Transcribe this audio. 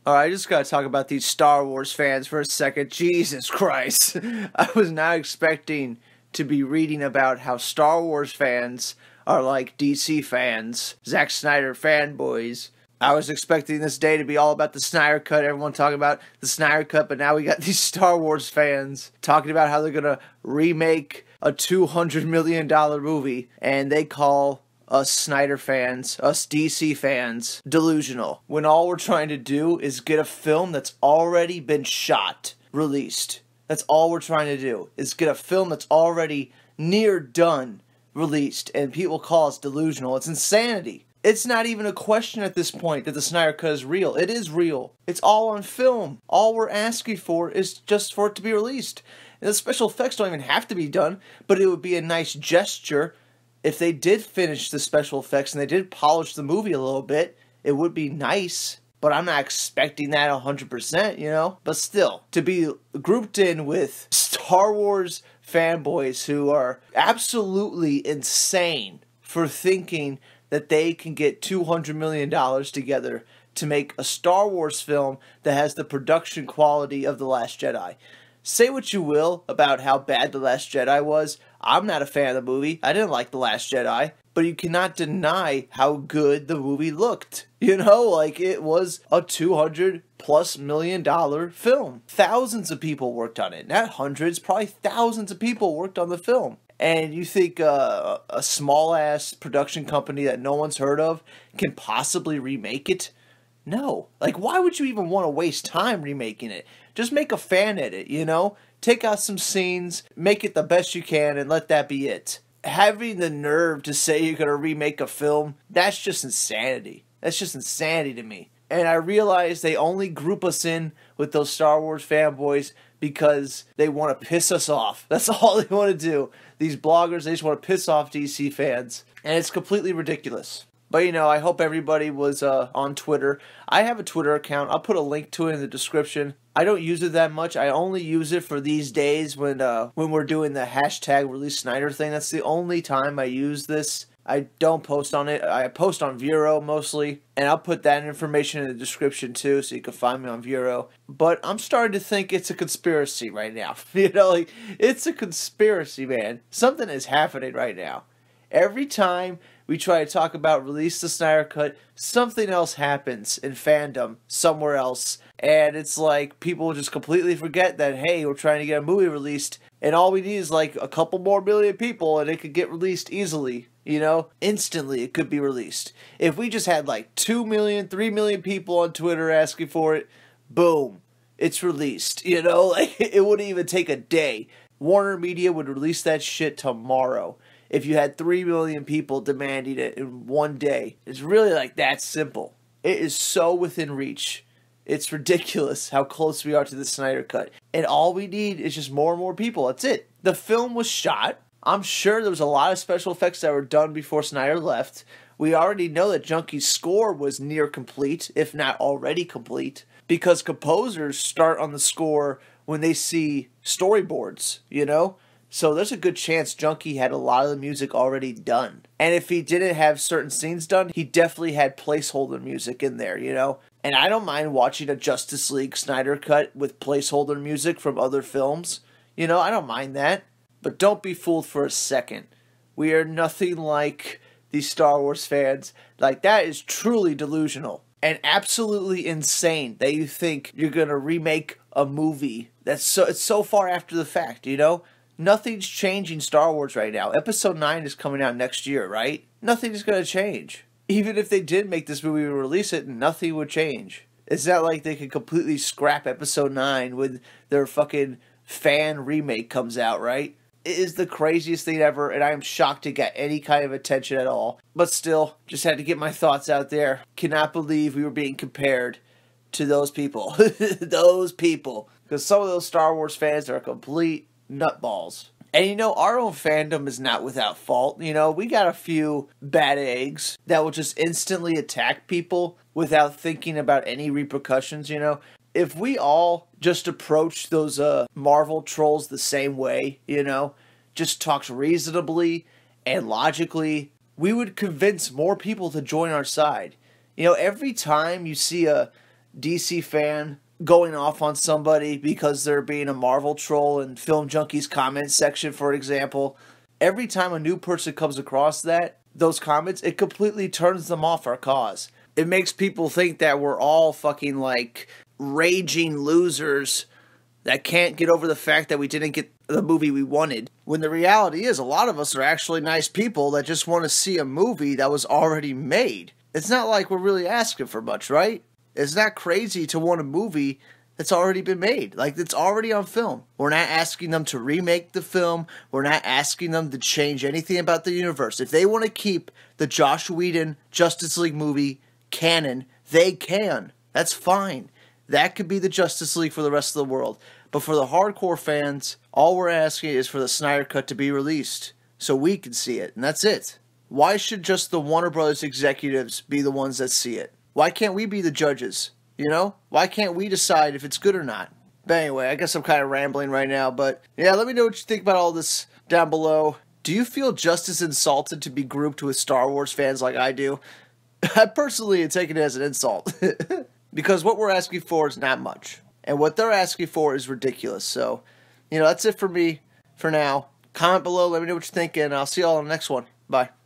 Alright, I just gotta talk about these Star Wars fans for a second. Jesus Christ. I was not expecting to be reading about how Star Wars fans are like DC fans, Zack Snyder fanboys. I was expecting this day to be all about the Snyder Cut, everyone talking about the Snyder Cut, but now we got these Star Wars fans talking about how they're gonna remake a $200 million movie, and they call us Snyder fans, us DC fans, delusional. When all we're trying to do is get a film that's already been shot, released. That's all we're trying to do, is get a film that's already near done, released, and people call us delusional. It's insanity. It's not even a question at this point that the Snyder Cut is real. It is real. It's all on film. All we're asking for is just for it to be released. And the special effects don't even have to be done, but it would be a nice gesture if they did finish the special effects and they did polish the movie a little bit. It would be nice, but I'm not expecting that 100%, you know? But still, to be grouped in with Star Wars fanboys who are absolutely insane for thinking that they can get $200 million together to make a Star Wars film that has the production quality of The Last Jedi. Say what you will about how bad The Last Jedi was. I'm not a fan of the movie. I didn't like The Last Jedi. But you cannot deny how good the movie looked. You know, like it was a $200+ million film. Thousands of people worked on it. Not hundreds, probably thousands of people worked on the film. And you think a small-ass production company that no one's heard of can possibly remake it? No. Like, why would you even want to waste time remaking it? Just make a fan edit, you know? Take out some scenes, make it the best you can, and let that be it. Having the nerve to say you're going to remake a film, that's just insanity. That's just insanity to me. And I realize they only group us in with those Star Wars fanboys because they want to piss us off. That's all they want to do. These bloggers, they just want to piss off DC fans. And it's completely ridiculous. But, you know, I hope everybody was on Twitter. I have a Twitter account. I'll put a link to it in the description. I don't use it that much. I only use it for these days when we're doing the hashtag Release Snyder thing. That's the only time I use this. I don't post on it. I post on Vero mostly. And I'll put that information in the description too, so you can find me on Vero. But I'm starting to think it's a conspiracy right now. You know, like, it's a conspiracy, man. Something is happening right now. Every time we try to talk about Release the Snyder Cut, something else happens in fandom somewhere else. And it's like people just completely forget that, hey, we're trying to get a movie released. And all we need is like a couple more million people and it could get released easily. You know, instantly it could be released. If we just had like 2 million, 3 million people on Twitter asking for it, boom, it's released. You know, like it wouldn't even take a day. Warner Media would release that shit tomorrow. If you had 3 million people demanding it in one day. It's really like that simple. It is so within reach. It's ridiculous how close we are to the Snyder Cut. And all we need is just more and more people. That's it. The film was shot. I'm sure there was a lot of special effects that were done before Snyder left. We already know that Junkie's score was near complete, if not already complete, because composers start on the score when they see storyboards, you know? So there's a good chance Junkie had a lot of the music already done. And if he didn't have certain scenes done, he definitely had placeholder music in there, you know? And I don't mind watching a Justice League Snyder Cut with placeholder music from other films. You know, I don't mind that. But don't be fooled for a second. We are nothing like these Star Wars fans. Like, that is truly delusional. And absolutely insane that you think you're going to remake a movie that's it's so far after the fact, you know? Nothing's changing Star Wars right now. Episode 9 is coming out next year, right? Nothing's going to change. Even if they did make this movie and release it, nothing would change. It's not like they could completely scrap Episode 9 when their fucking fan remake comes out, right? It is the craziest thing ever, and I am shocked to get any kind of attention at all. But still, just had to get my thoughts out there. Cannot believe we were being compared to those people. Those people. Because some of those Star Wars fans are complete nutballs. And you know, our own fandom is not without fault. You know, we got a few bad eggs that will just instantly attack people without thinking about any repercussions, you know. If we all just approach those Marvel trolls the same way, you know, just talks reasonably and logically, we would convince more people to join our side. You know, every time you see a DC fan going off on somebody because they're being a Marvel troll in Film Junkie's comment section, for example. Every time a new person comes across those comments, it completely turns them off our cause. It makes people think that we're all fucking like raging losers that can't get over the fact that we didn't get the movie we wanted. When the reality is, a lot of us are actually nice people that just want to see a movie that was already made. It's not like we're really asking for much, right? It's not crazy to want a movie that's already been made. Like, it's already on film. We're not asking them to remake the film. We're not asking them to change anything about the universe. If they want to keep the Joss Whedon Justice League movie canon, they can. That's fine. That could be the Justice League for the rest of the world. But for the hardcore fans, all we're asking is for the Snyder Cut to be released so we can see it, and that's it. Why should just the Warner Brothers executives be the ones that see it? Why can't we be the judges? You know? Why can't we decide if it's good or not? But anyway, I guess I'm kind of rambling right now, but yeah, let me know what you think about all this down below. Do you feel just as insulted to be grouped with Star Wars fans like I do? I personally have taken it as an insult. Because what we're asking for is not much. And what they're asking for is ridiculous. So, that's it for me for now. Comment below, let me know what you think, and I'll see you all on the next one. Bye.